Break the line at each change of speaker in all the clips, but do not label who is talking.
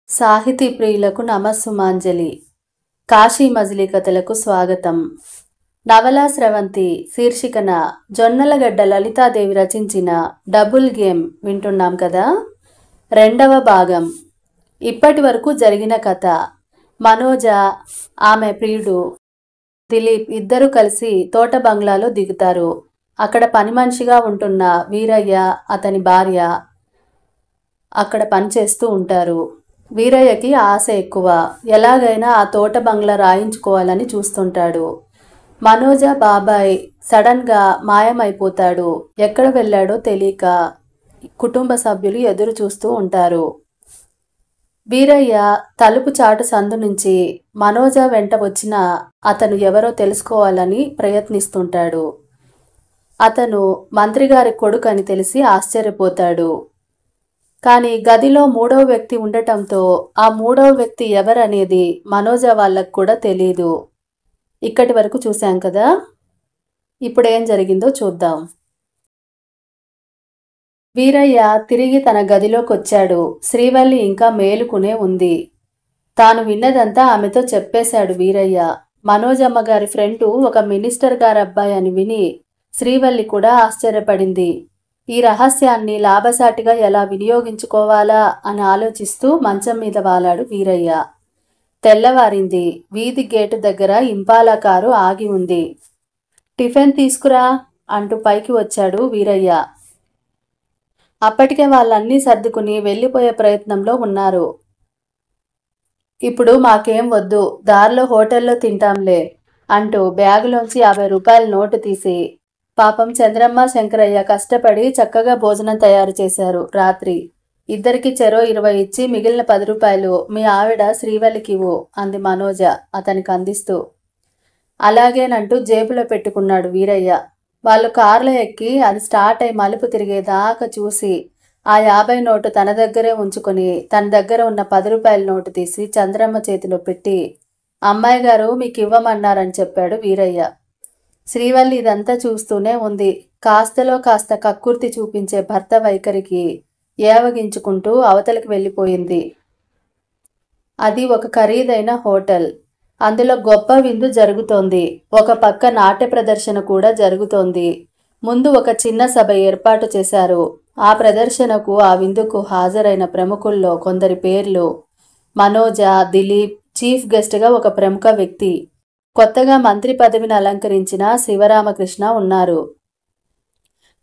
సాహితీ ప్రియులకు నమస్సుమాంజలి. కాశీ మజిలీ కథలకు స్వాగతం. నవలా స్రవంతి శీర్షికన జొన్నలగడ్డ లలితాదేవి రచించిన డబుల్ గేమ్ వింటున్నాం కదా. రెండవ భాగం. ఇప్పటి వరకు జరిగిన కథ. మనోజ, ఆమె ప్రియుడు దిలీప్ ఇద్దరూ కలిసి తోట బంగ్లాలో దిగుతారు. అక్కడ పని మనిషిగా ఉంటున్న వీరయ్య, అతని భార్య అక్కడ పనిచేస్తూ ఉంటారు. వీరయ్యకి ఆశ ఎక్కువ. ఎలాగైనా ఆ తోట బంగ్లా రాయించుకోవాలని చూస్తుంటాడు. మనోజ బాబాయ్ సడన్గా మాయమైపోతాడు. ఎక్కడ వెళ్ళాడో తెలియక కుటుంబ సభ్యులు ఎదురు చూస్తూ ఉంటారు. వీరయ్య తలుపు చాటు సందు నుంచి మనోజ వెంట వచ్చిన అతను ఎవరో తెలుసుకోవాలని ప్రయత్నిస్తుంటాడు. అతను మంత్రిగారి కొడుకు అని తెలిసి ఆశ్చర్యపోతాడు. కానీ గదిలో మూడవ వ్యక్తి ఉండటంతో ఆ మూడవ వ్యక్తి ఎవరనేది మనోజ వాళ్ళకు కూడా తెలీదు. ఇక్కడి వరకు చూశాం కదా. ఇప్పుడేం జరిగిందో చూద్దాం. వీరయ్య తిరిగి తన గదిలోకి వచ్చాడు. శ్రీవల్లి ఇంకా మేలుకునే ఉంది. తాను విన్నదంతా ఆమెతో చెప్పేశాడు వీరయ్య. మనోజమ్మ గారి ఫ్రెండు ఒక మినిస్టర్ గారి అబ్బాయి అని విని శ్రీవల్లి కూడా ఆశ్చర్యపడింది. ఈ రహస్యాన్ని లాభసాటిగా ఎలా వినియోగించుకోవాలా అని ఆలోచిస్తూ మంచం మీద వాలాడు వీరయ్య. తెల్లవారింది. వీధి గేటు దగ్గర ఇంపాలా కారు ఆగి ఉంది. టిఫిన్ తీసుకురా అంటూ పైకి వచ్చాడు వీరయ్య. అప్పటికే వాళ్ళన్నీ సర్దుకుని వెళ్ళిపోయే ప్రయత్నంలో ఉన్నారు. ఇప్పుడు మాకేం వద్దు, దారిలో హోటల్లో తింటాంలే అంటూ బ్యాగులోంచి 50 రూపాయల నోటు తీసి, పాపం చంద్రమ్మ శంకరయ్య కష్టపడి చక్కగా భోజనం తయారు చేశారు. రాత్రి ఇద్దరికి చెరో 20 ఇచ్చి మిగిలిన 10 రూపాయలు మీ ఆవిడ శ్రీవల్లికివ్వు అంది మనోజ అతనికి అందిస్తూ. అలాగేనంటూ జేబులో పెట్టుకున్నాడు వీరయ్య. వాళ్ళు కారులో ఎక్కి అది స్టార్ట్ అయి మలుపు తిరిగేదాకా చూసి ఆ 50 నోటు తన దగ్గరే ఉంచుకొని తన దగ్గర ఉన్న 10 రూపాయల నోటు తీసి చంద్రమ్మ చేతిలో పెట్టి, అమ్మాయి గారు మీకు ఇవ్వమన్నారని చెప్పాడు వీరయ్య. శ్రీవల్లి ఇదంతా చూస్తూనే ఉంది. కాస్తలో కాస్త కక్కుర్తి చూపించే భర్త వైఖరికి ఏవగించుకుంటూ అవతలికి వెళ్ళిపోయింది. అది ఒక ఖరీదైన హోటల్. అందులో గొప్ప విందు జరుగుతోంది. ఒక పక్క నాట్య ప్రదర్శన కూడా జరుగుతోంది. ముందు ఒక చిన్న సభ ఏర్పాటు చేశారు. ఆ ప్రదర్శనకు, ఆ విందుకు హాజరైన ప్రముఖుల్లో కొందరి పేర్లు మనోజ, దిలీప్, చీఫ్ గెస్ట్గా ఒక ప్రముఖ వ్యక్తి, కొత్తగా మంత్రి పదవిని అలంకరించిన శివరామకృష్ణ ఉన్నారు.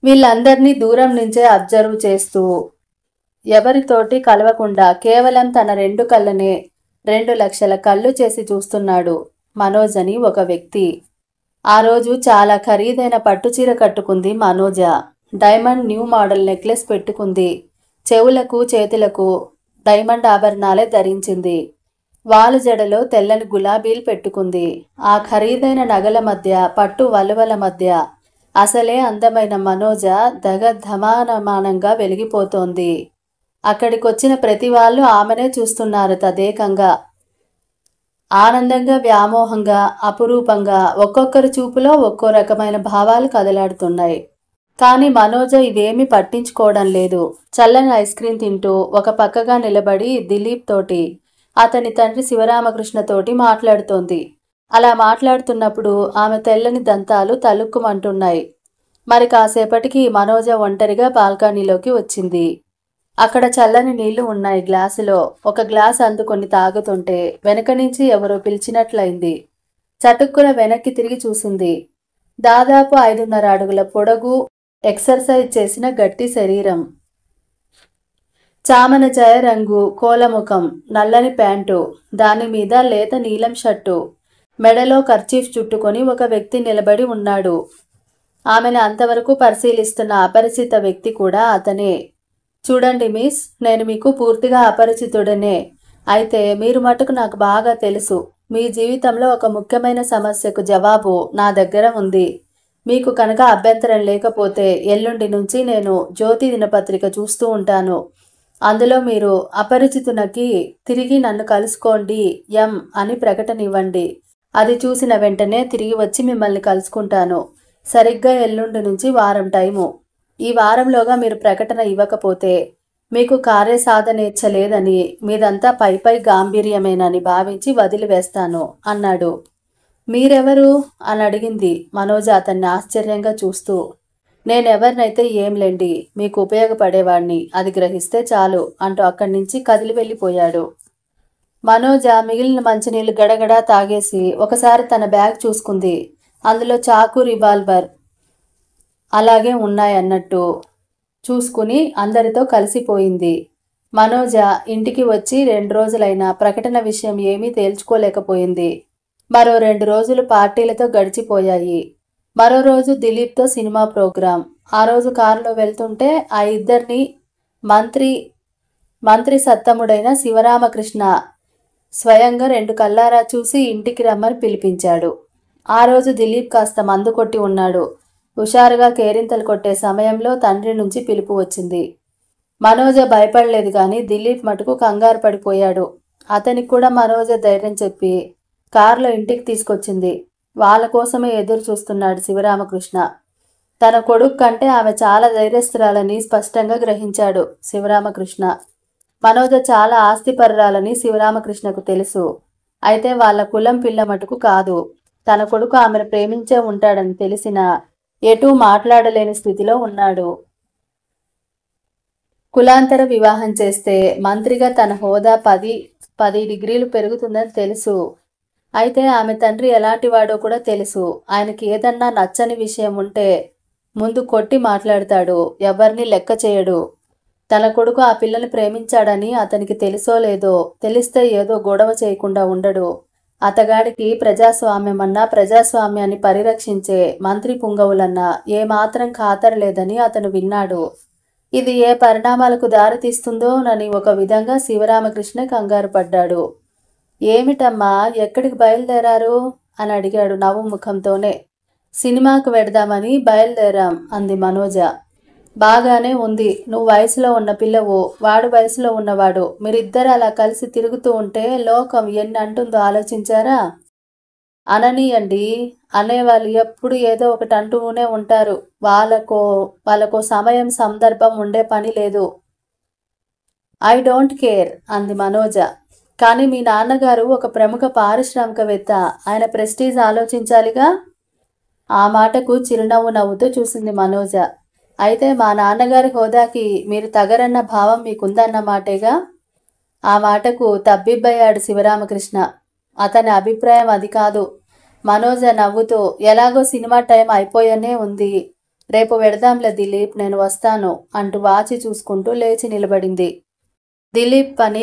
వీళ్ళందరినీ దూరం నుంచే అబ్జర్వ్ చేస్తూ ఎవరితోటి కలవకుండా కేవలం తన 2 కళ్ళనే 2 లక్షల కళ్ళు చేసి చూస్తున్నాడు మనోజ్ అని ఒక వ్యక్తి. ఆ రోజు చాలా ఖరీదైన పట్టుచీర కట్టుకుంది మనోజ. డైమండ్ న్యూ మోడల్ నెక్లెస్ పెట్టుకుంది. చెవులకు చేతులకు డైమండ్ ఆభరణాలే ధరించింది. వాలు జడలో తెల్లని గులాబీలు పెట్టుకుంది. ఆ ఖరీదైన నగల మధ్య, పట్టు వలువల మధ్య అసలే అందమైన మనోజ దగధమానమానంగా వెలిగిపోతోంది. అక్కడికొచ్చిన ప్రతి వాళ్ళు ఆమెనే చూస్తున్నారు తదేకంగా. ఆనందంగా, వ్యామోహంగా, అపురూపంగా ఒక్కొక్కరి చూపులో ఒక్కో రకమైన భావాలు కదలాడుతున్నాయి. కానీ మనోజ ఇవేమీ పట్టించుకోవడం లేదు. చల్లని ఐస్ క్రీం తింటూ ఒక పక్కగా నిలబడి దిలీప్ తోటి, అతని తండ్రి శివరామకృష్ణతోటి మాట్లాడుతోంది. అలా మాట్లాడుతున్నప్పుడు ఆమె తెల్లని దంతాలు తలుక్కుమంటున్నాయి. మరి కాసేపటికి మనోజ ఒంటరిగా బాల్కనీలోకి వచ్చింది. అక్కడ చల్లని నీళ్లు ఉన్నాయి గ్లాసులో. ఒక గ్లాస్ అందుకొని తాగుతుంటే వెనక నుంచి ఎవరో పిలిచినట్లయింది. చటుక్కున వెనక్కి తిరిగి చూసింది. దాదాపు 5.5 అడుగుల పొడగు, ఎక్సర్సైజ్ చేసిన గట్టి శరీరం, చామన ఛాయ రంగు కోలముఖం, నల్లని ప్యాంటు, దానిమీద లేత నీలం షర్టు, మెడలో కర్చీఫ్ చుట్టుకొని ఒక వ్యక్తి నిలబడి ఉన్నాడు. ఆమెను అంతవరకు పరిశీలిస్తున్న అపరిచిత వ్యక్తి కూడా అతనే. చూడండి మిస్, నేను మీకు పూర్తిగా అపరిచితుడనే. అయితే మీరు మటుకు నాకు బాగా తెలుసు. మీ జీవితంలో ఒక ముఖ్యమైన సమస్యకు జవాబు నా దగ్గర ఉంది. మీకు కనుక అభ్యంతరం లేకపోతే ఎల్లుండి నుంచి నేను జ్యోతి దినపత్రిక చూస్తూ ఉంటాను. అందులో మీరు అపరిచితునకి తిరిగి నన్ను కలుసుకోండి ఎం అని ప్రకటన ఇవ్వండి. అది చూసిన వెంటనే తిరిగి వచ్చి మిమ్మల్ని కలుసుకుంటాను. సరిగ్గా ఎల్లుండి నుంచి వారం టైము. ఈ వారంలోగా మీరు ప్రకటన ఇవ్వకపోతే మీకు కార్యసాధనేచ్ఛ లేదని, మీదంతా పై గాంభీర్యమేనని భావించి వదిలివేస్తాను అన్నాడు. మీరెవరు అని అడిగింది మనోజ అతన్ని ఆశ్చర్యంగా చూస్తూ. నేనెవరినైతే ఏంలేండి, మీకు ఉపయోగపడేవాణ్ణి, అది గ్రహిస్తే చాలు అంటూ అక్కడి నుంచి కదిలి వెళ్ళిపోయాడు. మనోజ మిగిలిన మంచినీళ్లు గడగడా తాగేసి ఒకసారి తన బ్యాగ్ చూసుకుంది. అందులో చాకు, రివాల్వర్ అలాగే ఉన్నాయన్నట్టు చూసుకుని అందరితో కలిసిపోయింది. మనోజ ఇంటికి వచ్చి 2 రోజులైనా ప్రకటన విషయం ఏమీ తేల్చుకోలేకపోయింది. మరో 2 రోజులు పార్టీలతో గడిచిపోయాయి. మరో రోజు దిలీప్తో సినిమా ప్రోగ్రాం. ఆ రోజు కారులో వెళ్తుంటే ఆ ఇద్దరిని మంత్రి సత్తముడైన శివరామకృష్ణ స్వయంగా 2 కళ్ళారా చూసి ఇంటికి రమ్మని పిలిపించాడు. ఆ రోజు దిలీప్ కాస్త మందు కొట్టి ఉన్నాడు. హుషారుగా కేరింతలు కొట్టే సమయంలో తండ్రి నుంచి పిలుపు వచ్చింది. మనోజ భయపడలేదు గాని దిలీప్ మటుకు కంగారు పడిపోయాడు. అతనికి కూడా మనోజ ధైర్యం చెప్పి కారులో ఇంటికి తీసుకొచ్చింది. వాళ్ళ కోసమే ఎదురు చూస్తున్నాడు శివరామకృష్ణ. తన కొడుకు కంటే ఆమె చాలా ధైర్యస్తురాలని స్పష్టంగా గ్రహించాడు శివరామకృష్ణ. మనోజ చాలా ఆస్తిపరురాలని శివరామకృష్ణకు తెలుసు. అయితే వాళ్ళ కులం పిల్ల మటుకు కాదు. తన కొడుకు ఆమెను ప్రేమించే ఉంటాడని తెలిసినా ఎటూ మాట్లాడలేని స్థితిలో ఉన్నాడు. కులాంతర వివాహం చేస్తే మంత్రిగా తన హోదా 10 డిగ్రీలు పెరుగుతుందని తెలుసు. అయితే ఆమె తండ్రి ఎలాంటివాడో కూడా తెలుసు. ఆయనకి ఏదన్నా నచ్చని విషయం ఉంటే ముందు కొట్టి మాట్లాడతాడు, ఎవరిని లెక్క చేయడు. తన కొడుకు ఆ పిల్లని ప్రేమించాడని అతనికి తెలుసో లేదో, తెలిస్తే ఏదో గొడవ చేయకుండా ఉండడు. అతగాడికి ప్రజాస్వామ్యమన్నా, ప్రజాస్వామ్యాన్ని పరిరక్షించే మంత్రి పుంగవులన్నా ఏమాత్రం ఖాతరలేదని అతను విన్నాడు. ఇది ఏ పరిణామాలకు దారితీస్తుందోనని ఒక విధంగా శివరామకృష్ణ కంగారు పడ్డాడు. ఏమిటమ్మా, ఎక్కడికి బయలుదేరారు అని అడిగాడు నవ్వు ముఖంతోనే. సినిమాకు వెడదామని బయలుదేరాం అంది మనోజ. బాగానే ఉంది. నువ్వు వయసులో ఉన్న పిల్లవు, వాడు వయసులో ఉన్నవాడు. మీరిద్దరు అలా కలిసి తిరుగుతూ ఉంటే లోకం ఎన్ని అంటుందో ఆలోచించారా? అననీయండి. అనేవాళ్ళు ఎప్పుడు ఏదో ఒకటి అంటూనే ఉంటారు. వాళ్ళకో సమయం సందర్భం ఉండే పని లేదు. ఐ డోంట్ కేర్ అంది మనోజ. కానీ మీ నాన్నగారు ఒక ప్రముఖ పారిశ్రామికవేత్త. ఆయన ప్రెస్టీజ్ ఆలోచించాలిగా. ఆ మాటకు చిరునవ్వు నవ్వుతూ చూసింది మనోజ. అయితే మా నాన్నగారి హోదాకి మీరు తగరన్న భావం మీకుందన్న మాటేగా. ఆ మాటకు తబ్బిబ్బయ్యాడు శివరామకృష్ణ. అతని అభిప్రాయం అది కాదు. మనోజ నవ్వుతూ, ఎలాగో సినిమా టైం అయిపోయానే ఉంది, రేపు వెడదాంలే దిలీప్, నేను వస్తాను అంటూ వాచి చూసుకుంటూ లేచి నిలబడింది. దిలీప్ పని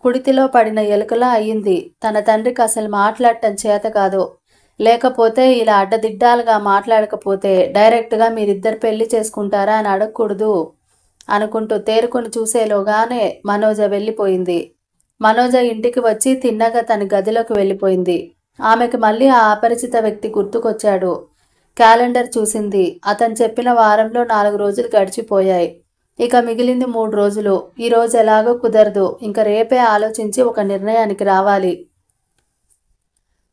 కుడితిలో పడిన ఎలుకలా అయ్యింది. తన తండ్రికి అసలు మాట్లాడటం చేత కాదు. లేకపోతే ఇలా అడ్డదిడ్డాలుగా మాట్లాడకపోతే డైరెక్ట్గా మీరిద్దరు పెళ్లి చేసుకుంటారా అని అడగకూడదు అనుకుంటూ తేరుకొని చూసేలోగానే మనోజ వెళ్ళిపోయింది. మనోజ ఇంటికి వచ్చి తిన్నగా తన గదిలోకి వెళ్ళిపోయింది. ఆమెకు మళ్ళీ ఆ అపరిచిత వ్యక్తి గుర్తుకొచ్చాడు. క్యాలెండర్ చూసింది. అతను చెప్పిన వారంలో 4 రోజులు గడిచిపోయాయి. ఇక మిగిలింది 3 రోజులు. ఈ రోజు ఎలాగో కుదరదు. ఇంక రేపే ఆలోచించి ఒక నిర్ణయానికి రావాలి.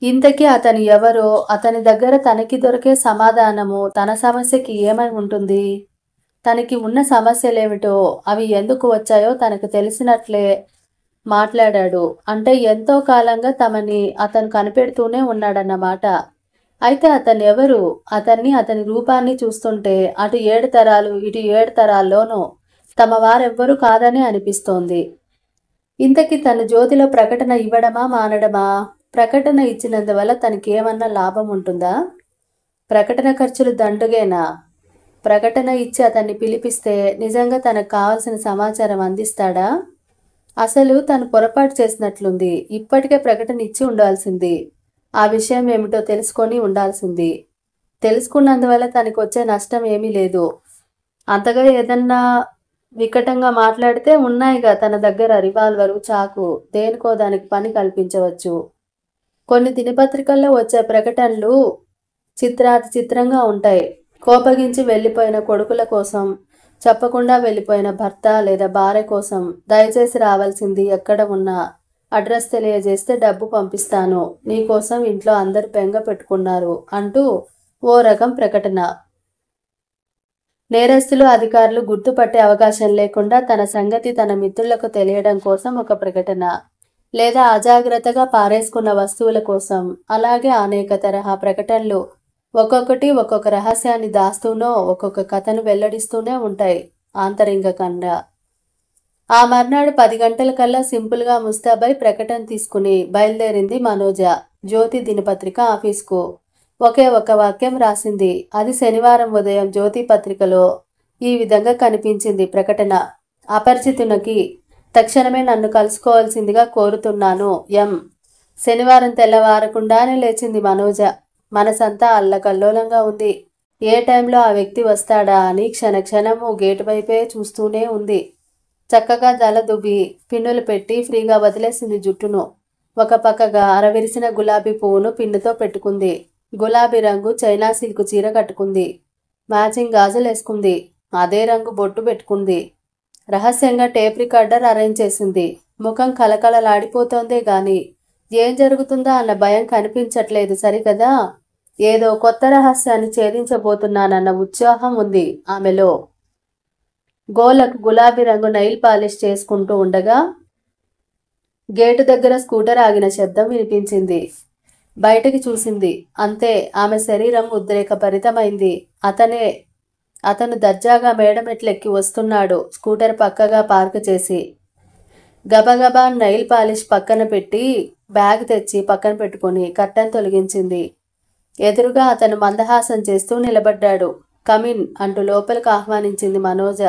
ఇంతకీ అతను ఎవరో, అతని దగ్గర తనకి దొరికే సమాధానము తన సమస్యకి ఏమై ఉంటుంది? తనకి ఉన్న సమస్యలేమిటో, అవి ఎందుకు వచ్చాయో తనకు తెలిసినట్లే మాట్లాడాడు. అంటే ఎంతో కాలంగా తమని అతను కనిపెడుతూనే ఉన్నాడన్నమాట. అయితే అతను ఎవరు? అతని రూపాన్ని చూస్తుంటే అటు 7 తరాలు ఇటు 7 తరాల్లోనూ తమ వారెవ్వరూ కాదని అనిపిస్తోంది. ఇంతకీ తన జ్యోతిలో ప్రకటన ఇవ్వడమా మానడమా? ప్రకటన ఇచ్చినందువల్ల తనకేమన్నా లాభం ఉంటుందా? ప్రకటన ఖర్చులు దండుగేనా? ప్రకటన ఇచ్చి అతన్ని పిలిపిస్తే నిజంగా తనకు కావలసిన సమాచారం అందిస్తాడా? అసలు తను పొరపాటు చేసినట్లుంది. ఇప్పటికే ప్రకటన ఇచ్చి ఉండాల్సింది. ఆ విషయం ఏమిటో తెలుసుకొని ఉండాల్సింది. తెలుసుకున్నందువల్ల తనకు వచ్చే నష్టం ఏమీ లేదు. అంతగా ఏదన్నా వికటంగా మాట్లాడితే ఉన్నాయిగా తన దగ్గర రివాల్వరు, చాకు, దేనికో దానికి పని కల్పించవచ్చు. కొన్ని దినపత్రికల్లో వచ్చే ప్రకటనలు చిత్రంగా ఉంటాయి. కోపగించి వెళ్ళిపోయిన కొడుకుల కోసం, చెప్పకుండా వెళ్ళిపోయిన భర్త లేదా భార్య కోసం, దయచేసి రావాల్సింది ఎక్కడ ఉన్నా అడ్రస్ తెలియజేస్తే డబ్బు పంపిస్తాను, నీకోసం ఇంట్లో అందరు బెంగ పెట్టుకున్నారు అంటూ ఓ రకం ప్రకటన. నేరస్తులు అధికారులు గుర్తుపట్టే అవకాశం లేకుండా తన సంగతి తన మిత్రులకు తెలియడం కోసం ఒక ప్రకటన, లేదా అజాగ్రత్తగా పారేసుకున్న వస్తువుల కోసం. అలాగే అనేక తరహా ప్రకటనలు ఒక్కొక్కటి ఒక్కొక్క రహస్యాన్ని దాస్తూనో ఒక్కొక్క కథను వెల్లడిస్తూనే ఉంటాయి ఆంతరింగకంగా. ఆ మర్నాడు 10 గంటలకల్లా సింపుల్గా ముస్తాబై ప్రకటన తీసుకుని బయలుదేరింది మనోజ జ్యోతి దినపత్రిక ఆఫీస్కు. ఒకే ఒక వాక్యం రాసింది. అది శనివారం ఉదయం జ్యోతి పత్రికలో ఈ విధంగా కనిపించింది ప్రకటన: అపరిచితునికి తక్షణమే నన్ను కలుసుకోవాల్సిందిగా కోరుతున్నాను. ఎం. శనివారం తెల్లవారకుండానే లేచింది మనోజ. మనసంతా అల్లకల్లోలంగా ఉంది. ఏ టైంలో ఆ వ్యక్తి వస్తాడా అని క్షణక్షణము గేటు వైపే చూస్తూనే ఉంది. చక్కగా దల దువ్వి పిన్నులు పెట్టి ఫ్రీగా వదిలేసింది జుట్టును. ఒక పక్కగా అరవిరిసిన గులాబీ పువ్వును పిన్నుతో పెట్టుకుంది. గులాబీ రంగు చైనా సిల్క్ చీర కట్టుకుంది. మ్యాచింగ్ గాజులేసుకుంది. అదే రంగు బొట్టు పెట్టుకుంది. రహస్యంగా టేప్ రికార్డర్ అరేంజ్ చేసింది. ముఖం కలకలలాడిపోతోందే గాని ఏం జరుగుతుందా అన్న భయం కనిపించట్లేదు సరికదా. ఏదో కొత్త రహస్యాన్ని ఛేదించబోతున్నానన్న ఉత్సాహం ఉంది ఆమెలో. గోలకు గులాబీ రంగు నైల్ పాలిష్ చేసుకుంటూ ఉండగా గేటు దగ్గర స్కూటర్ ఆగిన శబ్దం వినిపించింది. బయటికి చూసింది. అంతే, ఆమె శరీరం ఉద్రేకభరితమైంది. అతను దర్జాగా మేడమెట్లెక్కి వస్తున్నాడు. స్కూటర్ పక్కగా పార్క్ చేసి గబగబా నైల్ పాలిష్ పక్కన పెట్టి బ్యాగ్ తెచ్చి పక్కన పెట్టుకుని కట్టెను తొలగించింది. ఎదురుగా అతను మందహాసం చేస్తూ నిలబడ్డాడు. కమిన్ అంటూ లోపలికి ఆహ్వానించింది మనోజ.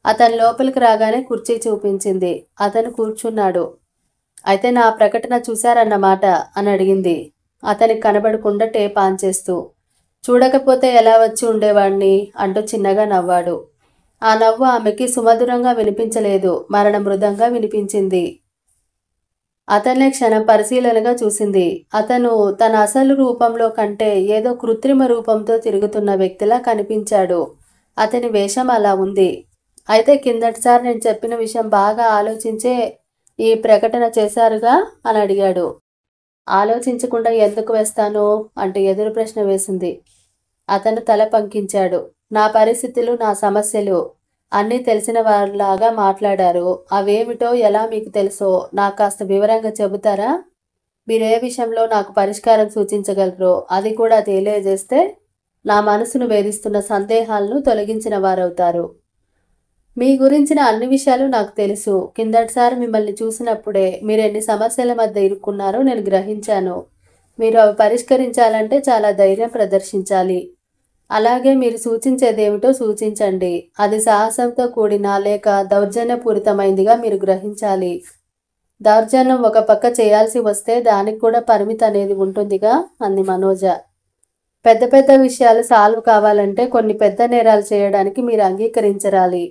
అతను లోపలికి రాగానే కుర్చీ చూపించింది. అతను కూర్చున్నాడు. అయితే నా ప్రకటన చూశారన్నమాట అని అడిగింది అతనికి కనబడకుండా టేప్ ఆన్ చేస్తూ. చూడకపోతే ఎలా వచ్చి ఉండేవాణ్ణి అంటూ చిన్నగా నవ్వాడు. ఆ నవ్వు ఆమెకి సుమధురంగా వినిపించలేదు, మరణ మృదంగా వినిపించింది. అతన్నే క్షణం పరిశీలనగా చూసింది. అతను తన అసలు రూపంలో కంటే ఏదో కృత్రిమ రూపంతో తిరుగుతున్న వ్యక్తిలా కనిపించాడు. అతని వేషం అలా ఉంది. అయితే కిందటిసారి నేను చెప్పిన విషయం బాగా ఆలోచించే ఈ ప్రకటన చేశారుగా అని అడిగాడు. ఆలోచించకుండా ఎందుకు వేస్తాను అంటూ ఎదురు ప్రశ్న వేసింది. అతను తల పంకించాడు. నా పరిస్థితులు, నా సమస్యలు అన్నీ తెలిసిన వారిలాగా మాట్లాడారు. అవేమిటో ఎలా మీకు తెలుసో నాకు కాస్త వివరంగా చెబుతారా? మీరే విషయంలో నాకు పరిష్కారం సూచించగలరో అది కూడా తెలియజేస్తే నా మనసును వేధిస్తున్న సందేహాలను తొలగించిన వారవుతారు. మీ గురించిన అన్ని విషయాలు నాకు తెలుసు. కిందటిసారి మిమ్మల్ని చూసినప్పుడే మీరు ఎన్ని సమస్యల మధ్య ఇరుక్కున్నారో నేను గ్రహించాను. మీరు అవి పరిష్కరించాలంటే చాలా ధైర్యం ప్రదర్శించాలి. అలాగే మీరు సూచించేదేమిటో సూచించండి. అది సాహసంతో కూడిన లేక దౌర్జన్యపూరితమైందిగా మీరు గ్రహించాలి. దౌర్జన్యం ఒక పక్క చేయాల్సి వస్తే దానికి కూడా పరిమితి అనేది ఉంటుందిగా అంది మనోజ. పెద్ద పెద్ద విషయాలు సాల్వ్ కావాలంటే కొన్ని పెద్ద నేరాలు చేయడానికి మీరు అంగీకరించరాలి.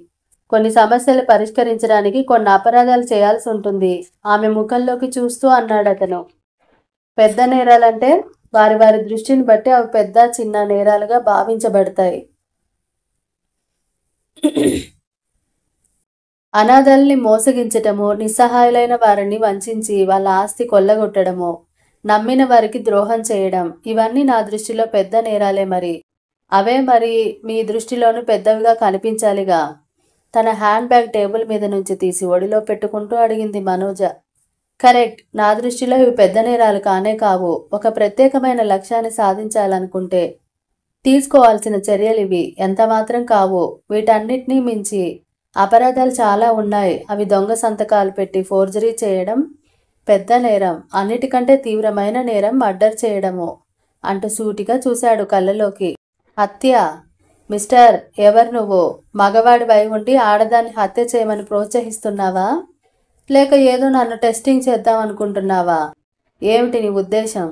కొన్ని సమస్యలు పరిష్కరించడానికి కొన్ని అపరాధాలు చేయాల్సి ఉంటుంది. ఆమె ముఖంలోకి చూస్తూ అన్నాడు అతను. పెద్ద నేరాలంటే వారి వారి దృష్టిని బట్టి అవి పెద్ద చిన్న నేరాలుగా భావించబడతాయి. అనాథల్ని మోసగించటము, నిస్సహాయులైన వారిని వంచించి వాళ్ళ ఆస్తి కొల్లగొట్టడము, నమ్మిన వారికి ద్రోహం చేయడం, ఇవన్నీ నా దృష్టిలో పెద్ద నేరాలే. అవే మీ దృష్టిలోనూ పెద్దవిగా కనిపించాలిగా. తన హ్యాండ్ బ్యాగ్ టేబుల్ మీద నుంచి తీసి ఒడిలో పెట్టుకుంటూ అడిగింది మనోజ. కరెక్ట్, నా దృష్టిలో ఇవి పెద్ద నేరాలు కానే కావు. ఒక ప్రత్యేకమైన లక్ష్యాన్ని సాధించాలనుకుంటే తీసుకోవాల్సిన చర్యలు ఇవి ఎంత మాత్రం కావు. వీటన్నిటినీ మించి అపరాధాలు చాలా ఉన్నాయి. అవి దొంగ సంతకాలు పెట్టి ఫోర్జరీ చేయడం పెద్ద నేరం. అన్నిటికంటే తీవ్రమైన నేరం మర్డర్ చేయడము అంటూ సూటిగా చూశాడు కళ్ళలోకి. హత్య? మిస్టర్, ఎవరు నువ్వు? మగవాడివై ఉండి ఆడదాన్ని హత్య చేయమని ప్రోత్సహిస్తున్నావా? లేక ఏదో నన్ను టెస్టింగ్ చేద్దాం అనుకుంటున్నావా? ఏమిటి నీ ఉద్దేశం?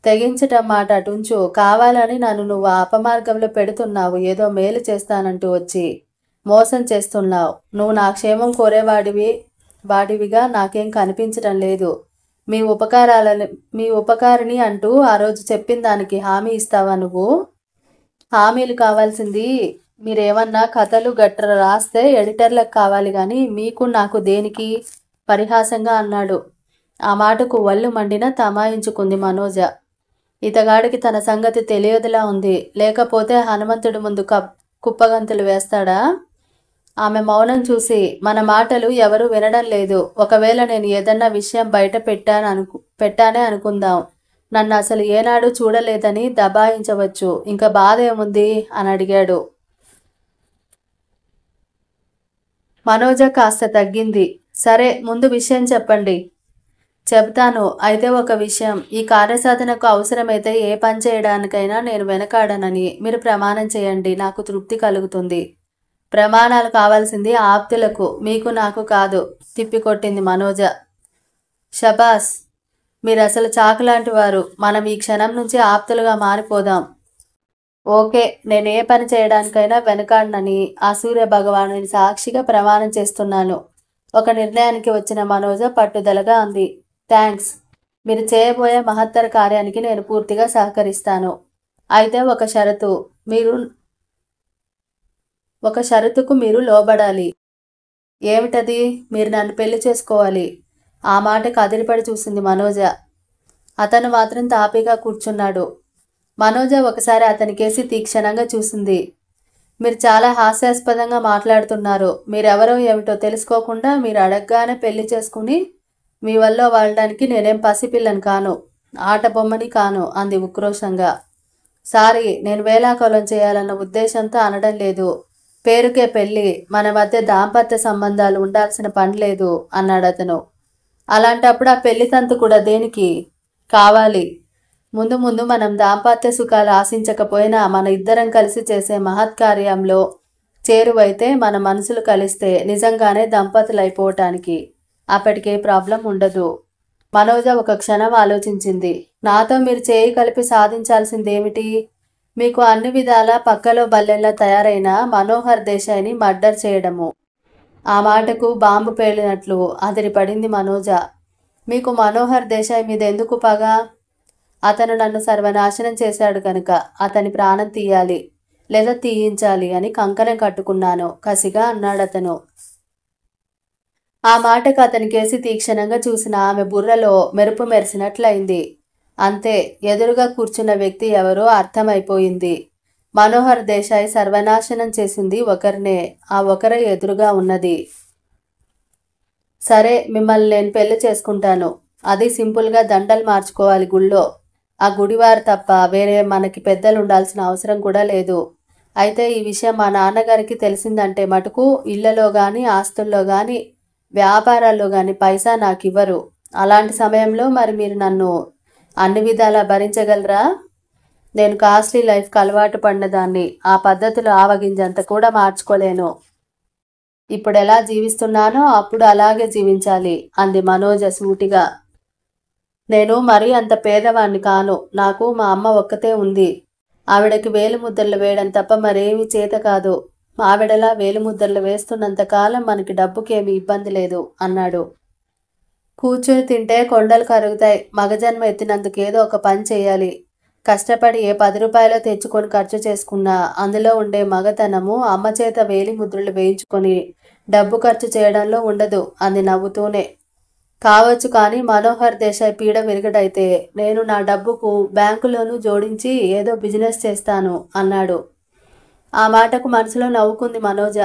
తెగించటం మాట అటుంచు. కావాలని నన్ను నువ్వు అపమార్గంలో పెడుతున్నావు. ఏదో మేలు చేస్తానంటూ వచ్చి మోసం చేస్తున్నావు. నువ్వు నా క్షేమం వాడివిగా నాకేం కనిపించటం లేదు. మీ ఉపకారిని అంటూ ఆ రోజు చెప్పిన దానికి హామీ ఇస్తావా నువ్వు? హామీలు కావాల్సింది మీరేమన్నా కథలు గట్ర రాస్తే ఎడిటర్లకు కావాలి కానీ మీకు నాకు దేనికి? పరిహాసంగా అన్నాడు. ఆ మాటకు వల్లు మండిన తమాయించుకుంది మనోజ. ఇతగాడికి తన సంగతి తెలియదులా ఉంది. లేకపోతే హనుమంతుడి ముందు కుప్పగంతులు వేస్తాడా? ఆమె మౌనం చూసి, మన మాటలు ఎవరూ వినడం లేదు. ఒకవేళ నేను ఏదన్నా విషయం బయట పెట్టానే అనుకుందాం. నన్ను అసలు ఏనాడు చూడలేదని దబాయించవచ్చు. ఇంకా బాధ ఏముంది అని అడిగాడు. మనోజ కాస్త తగ్గింది. సరే, ముందు విషయం చెప్పండి. చెబుతాను. అయితే ఒక విషయం, ఈ కార్యసాధనకు అవసరమైతే ఏ పని చేయడానికైనా నేను వెనకాడనని మీరు ప్రమాణం చేయండి. నాకు తృప్తి కలుగుతుంది. ప్రమాణాలు కావాల్సింది ఆప్తులకు, మీకు నాకు కాదు తిప్పికొట్టింది మనోజ. షబాస్, మీరు అసలు చాకులాంటి వారు. మనం ఈ క్షణం నుంచి ఆప్తులుగా మారిపోదాం. ఓకే, నేను ఏ పని చేయడానికైనా వెనకాడనని ఆ సూర్య భగవానుని సాక్షిగా ప్రమాణం చేస్తున్నాను. ఒక నిర్ణయానికి వచ్చిన మనోజ పట్టుదలగా అంది. థ్యాంక్స్. మీరు చేయబోయే మహత్తర కార్యానికి నేను పూర్తిగా సహకరిస్తాను. అయితే ఒక షరతుకు మీరు లోబడాలి. ఏమిటది? మీరు నన్ను పెళ్లి చేసుకోవాలి. ఆ మాటకు అదిరిపడి చూసింది మనోజ. అతను మాత్రం తాపీగా కూర్చున్నాడు. మనోజ ఒకసారి అతనికేసి తీక్షణంగా చూసింది. మీరు చాలా హాస్యాస్పదంగా మాట్లాడుతున్నారు. మీరెవరో ఏమిటో తెలుసుకోకుండా మీరు అడగగానే పెళ్లి చేసుకుని మీ వల్ల వాడడానికి నేనేం పసిపిల్లని కాను, ఆట బొమ్మని కాను అంది ఉక్రోషంగా. సారీ, నేను వేలాకోలం చేయాలన్న ఉద్దేశంతో అనడం లేదు. పేరుకే పెళ్ళి, మన మధ్య దాంపత్య సంబంధాలు ఉండాల్సిన పని లేదు అన్నాడు అతను. అలాంటప్పుడు ఆ పెళ్లి తంతు కూడా దేనికి కావాలి? ముందు ముందు మనం దాంపత్య సుఖాలు ఆశించకపోయినా మన ఇద్దరం కలిసి చేసే మహత్కార్యంలో చేరువైతే మన మనసులు కలిస్తే నిజంగానే దంపతులైపోవటానికి అప్పటికే ప్రాబ్లం ఉండదు. మనోజ ఒక క్షణం ఆలోచించింది. నాతో మీరు చేయి కలిపి సాధించాల్సిందేమిటి? మీకు అన్ని విధాలా పక్కలో బల్లెల్లా తయారైన మనోహర్ దేశాయ్ని మర్డర్ చేయడము. ఆ మాటకు బాంబు పేలినట్లు అదిరిపడింది మనోజ. మీకు మనోహర్ దేశాయ్ మీద ఎందుకు పగ? అతను నన్ను సర్వనాశనం చేశాడు కనుక అతని ప్రాణం తీయాలి లేదా తీయించాలి అని కంకణం కట్టుకున్నాను కసిగా అన్నాడతను. ఆ మాటకు అతనికేసి తీక్షణంగా చూసిన ఆమె బుర్రలో మెరుపు మెరిసినట్లయింది. అంతే, ఎదురుగా కూర్చున్న వ్యక్తి ఎవరో అర్థమైపోయింది. మనోహర్ దేశాయ్ సర్వనాశనం చేసింది ఒకరినే, ఆ ఒకరే ఎదురుగా ఉన్నది. సరే, మిమ్మల్ని నేను పెళ్లి చేసుకుంటాను. అది సింపుల్గా దండలు మార్చుకోవాలి గుళ్ళో. ఆ గుడివారు తప్ప వేరే మనకి పెద్దలు ఉండాల్సిన అవసరం కూడా లేదు. అయితే ఈ విషయం మా నాన్నగారికి తెలిసిందంటే మటుకు ఇళ్లలో కానీ ఆస్తుల్లో కానీ వ్యాపారాల్లో కానీ పైసా నాకు ఇవ్వరు. అలాంటి సమయంలో మరి మీరు నన్ను అన్ని విధాలా భరించగలరా? నేను కాస్ట్లీ లైఫ్కి అలవాటు పడినదాన్ని. ఆ పద్ధతులు ఆవగింజంత కూడా మార్చుకోలేను. ఇప్పుడు ఎలా జీవిస్తున్నానో అప్పుడు అలాగే జీవించాలి అంది మనోజ సూటిగా. నేను మరీ అంత పేదవాణ్ణి కాను. నాకు మా అమ్మ ఒక్కతే ఉంది. ఆవిడకి వేలిముద్రలు వేయడం తప్ప మరేమీ చేత కాదు. ఆవిడలా వేలిముద్రలు వేస్తున్నంతకాలం మనకి డబ్బుకేమీ ఇబ్బంది లేదు అన్నాడు. కూర్చుని తింటే కొండలు కరుగుతాయి. మగజన్మ ఎత్తినందుకు ఏదో ఒక పని చేయాలి. కష్టపడి ఏ 10 రూపాయలో తెచ్చుకొని ఖర్చు చేసుకున్నా అందులో ఉండే మగతనము అమ్మ చేత వేలి ముద్రలు వేయించుకొని డబ్బు ఖర్చు చేయడంలో ఉండదు అంది నవ్వుతూనే. కావచ్చు, కానీ మనోహర్ దేశాయ్ పీడ విరగడైతే నేను నా డబ్బుకు బ్యాంకులోనూ జోడించి ఏదో బిజినెస్ చేస్తాను అన్నాడు. ఆ మాటకు మనసులో నవ్వుకుంది మనోజ.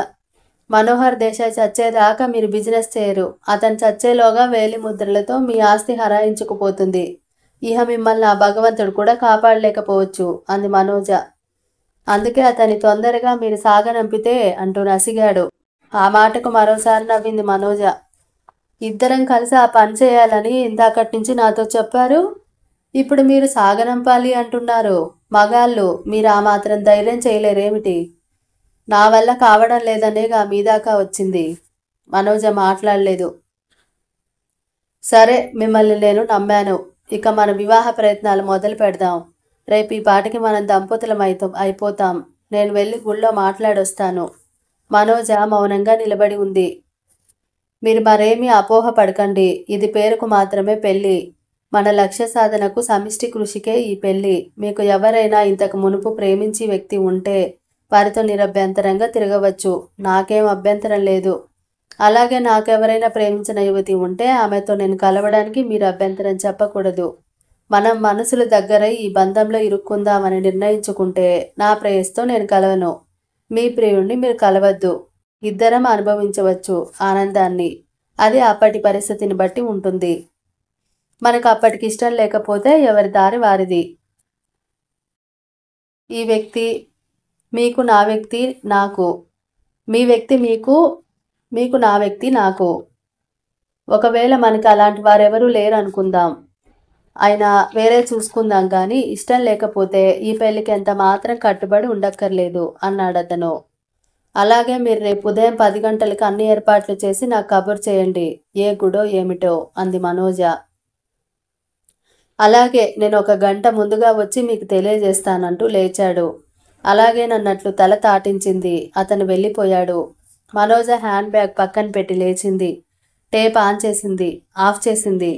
మనోహర్ దేశాయ్ చచ్చేదాకా మీరు బిజినెస్ చేయరు. అతను చచ్చేలోగా వేలి ముద్రలతో మీ ఆస్తి హరాయించుకుపోతుంది. ఇహ మిమ్మల్ని ఆ భగవంతుడు కూడా కాపాడలేకపోవచ్చు అంది మనోజ. అందుకే అతని తొందరగా మీరు సాగనంపితే అంటూ నసిగాడు. ఆ మాటకు మరోసారి నవ్వింది మనోజ. ఇద్దరం కలిసి ఆ పని చేయాలని ఇందాకటి నుంచి నాతో చెప్పారు. ఇప్పుడు మీరు సాగనంపాలి అంటున్నారు. మగాళ్ళు, మీరు ఆ మాత్రం ధైర్యం చేయలేరేమిటి? నా వల్ల కావడం లేదనేగా మీ దాకా వచ్చింది. మనోజ మాట్లాడలేదు. సరే, మిమ్మల్ని నేను నమ్మాను. ఇక మన వివాహ ప్రయత్నాలు మొదలు పెడదాం. రేపు ఈ పాటికి మనం దంపతులం అయిపోతాం. నేను వెళ్ళి గుళ్ళో మాట్లాడొస్తాను. మనోజ మౌనంగా నిలబడి ఉంది. మీరు మరేమీ అపోహ పడకండి. ఇది పేరుకు మాత్రమే పెళ్ళి. మన లక్ష్య సాధనకు సమిష్టి కృషికే ఈ పెళ్ళి. మీకు ఎవరైనా ఇంతకు మునుపు ప్రేమించి వ్యక్తి ఉంటే వారితో నిరభ్యంతరంగా తిరగవచ్చు. నాకేం అభ్యంతరం లేదు. అలాగే నాకెవరైనా ప్రేమించిన యువతి ఉంటే ఆమెతో నేను కలవడానికి మీరు అభ్యంతరం చెప్పకూడదు. మనం మనసులు దగ్గరై ఈ బంధంలో ఇరుక్కుందామని నిర్ణయించుకుంటే నా ప్రేయస్తో నేను కలవను. మీ ప్రియుణ్ణి మీరు కలవద్దు. ఇద్దరం అనుభవించవచ్చు ఆనందాన్ని. అది అప్పటి పరిస్థితిని బట్టి ఉంటుంది. మనకు అప్పటికి ఇష్టం లేకపోతే ఎవరి దారి వారిది. ఈ వ్యక్తి మీకు, నా వ్యక్తి నాకు. మీ వ్యక్తి మీకు, మీకు నా వ్యక్తి నాకు. ఒకవేళ మనకి అలాంటి వారెవరూ లేరు అనుకుందాం. అయినా వేరే చూసుకుందాం కానీ ఇష్టం లేకపోతే ఈ పెళ్లికి ఎంత మాత్రం కట్టుబడి ఉండక్కర్లేదు అన్నాడతను. అలాగే మీరు రేపు ఉదయం 10 గంటలకు అన్ని ఏర్పాట్లు చేసి నాకు కబురు చేయండి. ఏ గుడో ఏమిటో అంది మనోజ. అలాగే నేను 1 గంట ముందుగా వచ్చి మీకు తెలియజేస్తానంటూ లేచాడు. అలాగేనన్నట్లు తల తాటించింది. అతను వెళ్ళిపోయాడు. మనోజ హ్యాండ్ బ్యాగ్ పక్కన పెట్టి లేచింది. టేప్ ఆన్ చేసింది, ఆఫ్ చేసింది.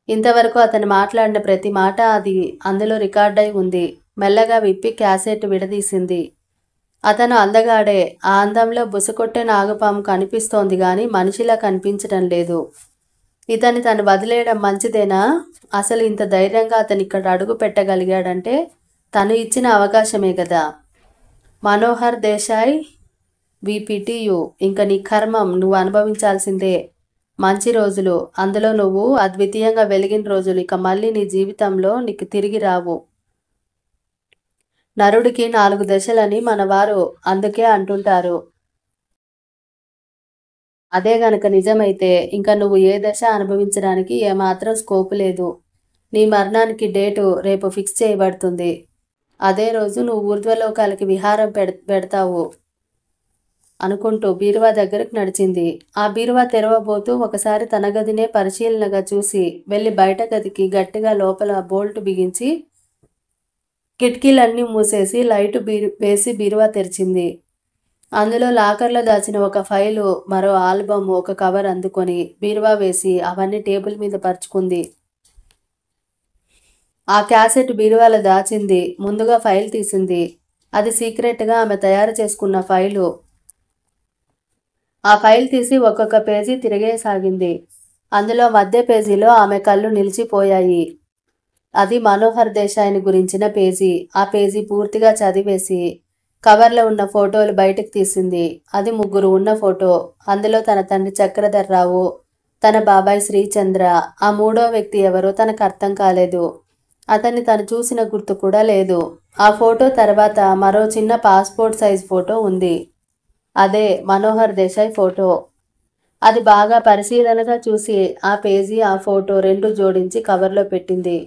ఇంతవరకు అతను మాట్లాడిన ప్రతి మాట అది అందులో రికార్డై ఉంది. మెల్లగా విప్పి క్యాసెట్ విడదీసింది. అతను అందగాడే. ఆ అందంలో బుసకొట్టే నాగుపాము కనిపిస్తోంది గాని మనిషిలా కనిపించడం లేదు. ఇతన్ని తను వదిలేయడం మంచిదేనా? అసలు ఇంత ధైర్యంగా అతను ఇక్కడ అడుగు పెట్టగలిగాడంటే తను ఇచ్చిన అవకాశమే కదా. మనోహర్ దేశాయ్, విపిటియు. ఇంక నీ కర్మం, నువ్వు అనుభవించాల్సిందే. మంచి రోజులు, అందులో నువ్వు అద్వితీయంగా వెలిగిన రోజులు ఇక మళ్ళీ నీ జీవితంలో నీకు తిరిగి రావు. నరుడికి 4 దశలని మనవారు అందుకే అంటుంటారు. అదే గనక నిజమైతే ఇంక నువ్వు ఏ దశ అనుభవించడానికి ఏమాత్రం స్కోపు లేదు. నీ మరణానికి డేటు రేపు ఫిక్స్ చేయబడుతుంది. అదే రోజు నువ్వు ఊర్ధ్వలోకాలకి విహారం పెడతావు అనుకుంటూ బీరువా దగ్గరకు నడిచింది. ఆ బీరువా తెరవబోతూ ఒకసారి తన గదినే పరిశీలనగా చూసి వెళ్ళి బయట గదికి గట్టిగా లోపల బోల్ట్ బిగించి కిటికీలన్నీ మూసేసి లైటు వేసి బీరువా తెరిచింది. అందులో లాకర్లో దాచిన ఒక ఫైలు, మరో ఆల్బమ్, ఒక కవర్ అందుకొని బీరువా వేసి అవన్నీ టేబుల్ మీద పరుచుకుంది. ఆ క్యాసెట్ బీరువాలో దాచింది. ముందుగా ఫైల్ తీసింది. అది సీక్రెట్గా ఆమె తయారు చేసుకున్న ఫైలు. ఆ ఫైల్ తీసి ఒక్కొక్క పేజీ తిరిగేసాగింది. అందులో మధ్య పేజీలో ఆమె కళ్ళు నిలిచిపోయాయి. అది మనోహర్ దేశాయ్ని గురించిన పేజీ. ఆ పేజీ పూర్తిగా చదివేసి కవర్లో ఉన్న ఫోటోలు బయటకు తీసింది. అది 3 ఉన్న ఫోటో. అందులో తన తండ్రి చక్రధర్రావు, తన బాబాయ్ శ్రీచంద్ర. ఆ 3వ వ్యక్తి ఎవరో తనకు అర్థం కాలేదు. అతన్ని తను చూసిన గుర్తు కూడా లేదు. ఆ ఫోటో తర్వాత మరో చిన్న పాస్పోర్ట్ సైజ్ ఫోటో ఉంది. అదే మనోహర్ దేశాయ్ ఫోటో. అది బాగా పరిశీలనగా చూసి ఆ పేజీ, ఆ ఫోటో 2 జోడించి కవర్లో పెట్టింది.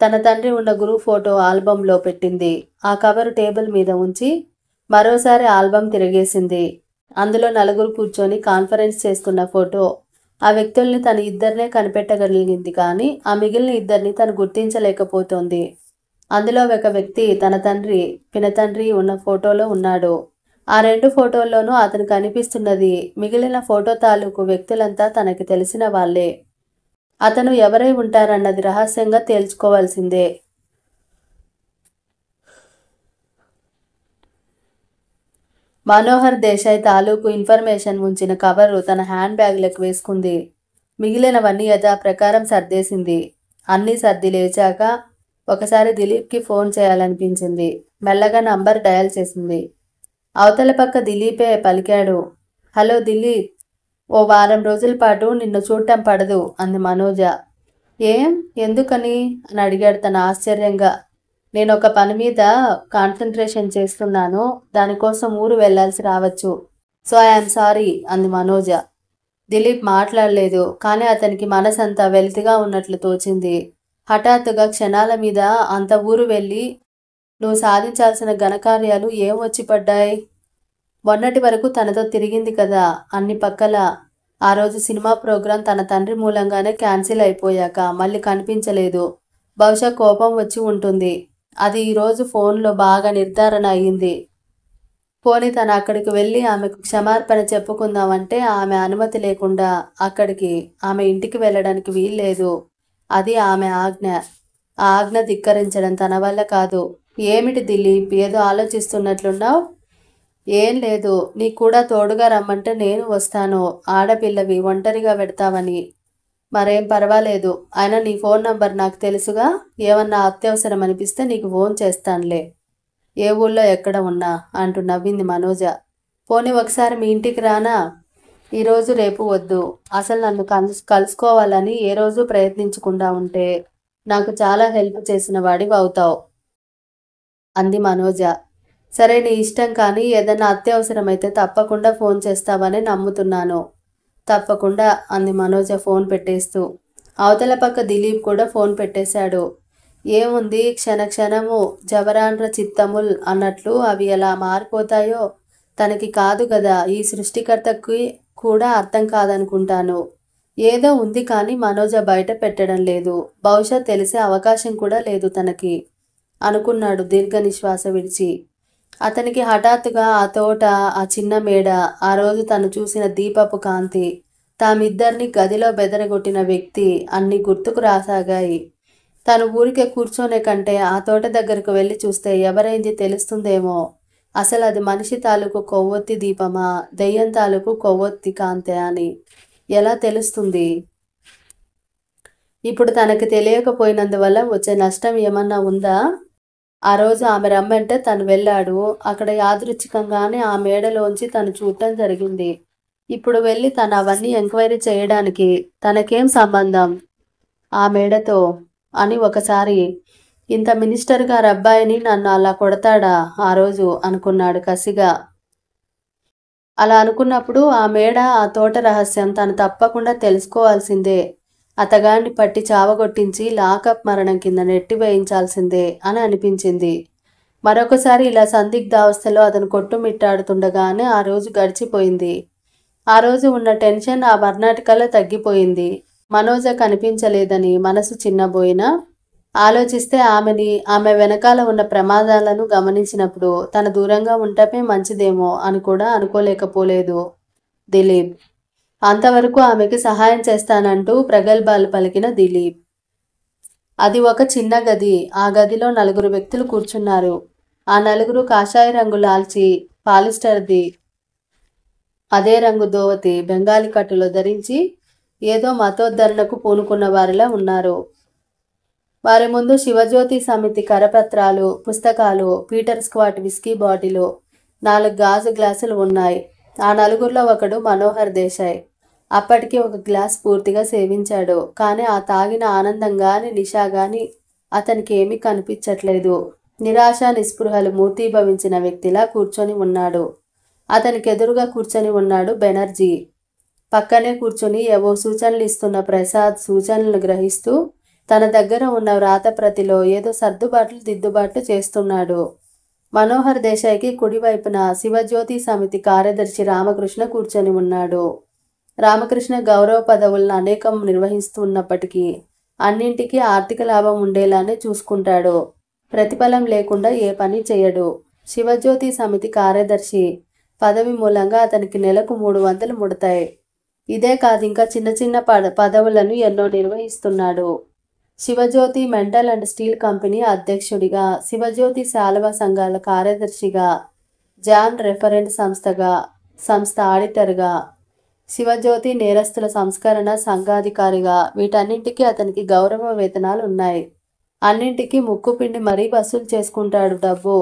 తన తండ్రి ఉన్న గ్రూప్ ఫోటో ఆల్బంలో పెట్టింది. ఆ కవరు టేబుల్ మీద ఉంచి మరోసారి ఆల్బం తిరిగేసింది. అందులో 4 కూర్చొని కాన్ఫరెన్స్ చేస్తున్న ఫోటో. ఆ వ్యక్తుల్ని తను ఇద్దరినే కనిపెట్టగలిగింది కానీ ఆ మిగిలిన ఇద్దరిని తను గుర్తించలేకపోతోంది. అందులో ఒక వ్యక్తి తన తండ్రి, పినతండ్రి ఉన్న ఫోటోలో ఉన్నాడు. ఆ 2 ఫోటోల్లోనూ అతను కనిపిస్తున్నది మిగిలిన ఫోటో తాలూకు వ్యక్తులంతా తనకి తెలిసిన వాళ్లే. అతను ఎవరై ఉంటారన్నది రహస్యంగా తేల్చుకోవాల్సిందే. మనోహర్ దేశాయ్ తాలూకు ఇన్ఫర్మేషన్ ఉంచిన కవరు తన హ్యాండ్ బ్యాగ్లకు వేసుకుంది. మిగిలినవన్నీ యథాప్రకారం సర్దేసింది. అన్నీ సర్ది లేచాక ఒకసారి దిలీప్కి ఫోన్ చేయాలనిపించింది. మెల్లగా నంబర్ డయల్ చేసింది. అవతల పక్క దిలీపే పలికాడు. హలో దిలీప్, ఓ వారం రోజుల పాటు నిన్ను చూడటం పడదు అంది మనోజ. ఏం, ఎందుకని అని అడిగాడు తన ఆశ్చర్యంగా. నేను ఒక పని మీద కాన్సన్ట్రేషన్ చేస్తున్నాను. దానికోసం ఊరు వెళ్లాల్సి రావచ్చు. సో ఐఎమ్ సారీ అంది మనోజ. దిలీప్ మాట్లాడలేదు. కానీ అతనికి మనసంతా వెలితిగా ఉన్నట్లు తోచింది. హఠాత్తుగా క్షణాల మీద అంత ఊరు వెళ్ళి నువ్వు సాధించాల్సిన ఘనకార్యాలు ఏం వచ్చి పడ్డాయి? మొన్నటి వరకు తనతో తిరిగింది కదా అన్ని పక్కల. ఆ రోజు సినిమా ప్రోగ్రాం తన తండ్రి మూలంగానే క్యాన్సిల్ అయిపోయాక మళ్ళీ కనిపించలేదు. బహుశా కోపం వచ్చి ఉంటుంది. అది ఈరోజు ఫోన్లో బాగా నిర్ధారణ అయ్యింది. పోనీ తను అక్కడికి వెళ్ళి ఆమెకు క్షమార్పణ చెప్పుకుందామంటే ఆమె అనుమతి లేకుండా అక్కడికి, ఆమె ఇంటికి వెళ్ళడానికి వీల్లేదు. అది ఆమె ఆజ్ఞ. ఆ ఆజ్ఞ ధిక్కరించడం తన వల్ల కాదు. ఏమిటి దిలీప్, ఏదో ఆలోచిస్తున్నట్లున్నావు? ఏం లేదు, నీకు కూడా తోడుగా రమ్మంటే నేను వస్తాను. ఆడపిల్లవి ఒంటరిగా పెడతావని. మరేం పర్వాలేదు. అయినా నీ ఫోన్ నంబర్ నాకు తెలుసుగా. ఏమన్నా అత్యవసరం అనిపిస్తే నీకు ఫోన్ చేస్తానులే. ఏ ఊళ్ళో ఎక్కడ ఉన్నా అంటూ నవ్వింది మనోజ. పోనీ ఒకసారి మీ ఇంటికి రానా? ఈరోజు రేపు వద్దు. అసలు నన్ను కలుసుకోవాలని ఏ రోజు ప్రయత్నించకుండా ఉంటే నాకు చాలా హెల్ప్ చేసిన వాడివి అవుతావు అంది మనోజ. సరే నీ ఇష్టం, కానీ ఏదైనా అత్యవసరమైతే తప్పకుండా ఫోన్ చేస్తావని నమ్ముతున్నాను. తప్పకుండా అంది మనోజ ఫోన్ పెట్టేస్తూ. అవతల పక్క దిలీప్ కూడా ఫోన్ పెట్టేశాడు. ఏముంది, క్షణక్షణము జవరాండ్ర చిత్తముల్ అన్నట్లు అవి ఎలా మారిపోతాయో తనకి కాదు కదా, ఈ సృష్టికర్తకి కూడా అర్థం కాదనుకుంటాను. ఏదో ఉంది కానీ మనోజ బయట పెట్టడం లేదు. బహుశా తెలిసే అవకాశం కూడా లేదు తనకి అనుకున్నాడు దీర్ఘ నిశ్వాస విడిచి. అతనికి హఠాత్తుగా ఆ తోట, ఆ చిన్న మేడ, ఆ రోజు తను చూసిన దీపపు కాంతి, తామిద్దరిని గదిలో బెదరగొట్టిన వ్యక్తి అన్ని గుర్తుకు రాసాగాయి. తను ఊరికే కూర్చోనే కంటే ఆ తోట దగ్గరకు వెళ్ళి చూస్తే ఎవరైంది తెలుస్తుందేమో. అసలు అది మనిషి తాలూకు కొవ్వొత్తి దీపమా, దెయ్యం తాలూకు కొవ్వొత్తి కాంతే అని ఎలా తెలుస్తుంది? ఇప్పుడు తనకి తెలియకపోయినందువల్ల వచ్చే నష్టం ఏమన్నా ఉందా? ఆ రోజు ఆమె రమ్మంటే తను వెళ్ళాడు. అక్కడ యాదృచ్ఛికంగానే ఆ మేడలోంచి తను చూడటం జరిగింది. ఇప్పుడు వెళ్ళి తను అవన్నీ ఎంక్వైరీ చేయడానికి తనకేం సంబంధం ఆ మేడతో అని ఒకసారి ఇంత మినిస్టర్ గారి అబ్బాయిని నన్ను అలా కొడతాడా ఆ రోజు అనుకున్నాడు కసిగా. అలా అనుకున్నప్పుడు ఆ మేడ, ఆ తోట రహస్యం తను తప్పకుండా తెలుసుకోవాల్సిందే. అతగాన్ని పట్టి చావగొట్టించి లాకప్ మరణం కింద నెట్టి వేయించాల్సిందే అని అనిపించింది. మరొకసారి ఇలా సందిగ్ధావస్థలో అతను కొట్టుమిట్టాడుతుండగానే ఆ రోజు గడిచిపోయింది. ఆ రోజు ఉన్న టెన్షన్ ఆ మర్నాటికల్లా తగ్గిపోయింది. మనోజ కనిపించలేదని మనసు చిన్నబోయినా ఆలోచిస్తే ఆమె వెనకాల ఉన్న ప్రమాదాలను గమనించినప్పుడు తన దూరంగా ఉండటమే మంచిదేమో అని కూడా అనుకోలేకపోలేదు దిలీప్. అంతవరకు ఆమెకి సహాయం చేస్తానంటూ ప్రగల్భాలు పలికిన దిలీప్. అది ఒక చిన్న గది. ఆ గదిలో 4 వ్యక్తులు కూర్చున్నారు. ఆ 4 కాషాయ రంగు లాల్చి, పాలిస్టర్ది అదే రంగు దోవతి బెంగాలీ కట్టులో ధరించి ఏదో మతోద్ధరణకు పూనుకున్న వారిలా ఉన్నారు. వారి ముందు శివజ్యోతి సమితి కరపత్రాలు, పుస్తకాలు, పీటర్ స్క్వాట్ విస్కీ బాటిలు, 4 గాజు గ్లాసులు ఉన్నాయి. ఆ నలుగురిలో ఒకడు మనోహర్ దేశాయ్. అప్పటికి ఒక గ్లాస్ పూర్తిగా సేవించాడు. కానీ ఆ తాగిన ఆనందం గాని, నిషా గాని అతనికి ఏమీ కనిపించట్లేదు. నిరాశ నిస్పృహలు మూర్తీభవించిన వ్యక్తిలా కూర్చొని ఉన్నాడు. అతనికి ఎదురుగా కూర్చొని ఉన్నాడు బెనర్జీ. పక్కనే కూర్చొని ఏవో సూచనలు ఇస్తున్న ప్రసాద్ సూచనలను గ్రహిస్తూ తన దగ్గర ఉన్న వ్రాతప్రతిలో ఏదో సర్దుబాట్లు దిద్దుబాట్లు చేస్తున్నాడు. మనోహర్ దేశాయ్కి కుడివైపున శివజ్యోతి సమితి కార్యదర్శి రామకృష్ణ కూర్చొని ఉన్నాడు. రామకృష్ణ గౌరవ పదవులను అనేకం నిర్వహిస్తున్నప్పటికీ అన్నింటికీ ఆర్థిక లాభం ఉండేలానే చూసుకుంటాడు. ప్రతిఫలం లేకుండా ఏ పని చేయడు. శివజ్యోతి సమితి కార్యదర్శి పదవి మూలంగా అతనికి నెలకు 300 ముడతాయి. ఇదే కాదు, ఇంకా చిన్న చిన్న పదవులను ఎన్నో నిర్వహిస్తున్నాడు. Shivajyoti metal and steel company అధ్యక్షుడిగా, శివజ్యోతి శాలవ సంఘాల కార్యదర్శిగా, జాన్ రెఫరెంట్ సంస్థ ఆడిటర్గా, శివజ్యోతి నేరస్తుల సంస్కరణ సంఘాధికారిగా, వీటన్నింటికీ అతనికి గౌరవ వేతనాలు ఉన్నాయి. అన్నింటికీ ముక్కుపిండి మరీ వసూలు చేసుకుంటాడు డబ్బు.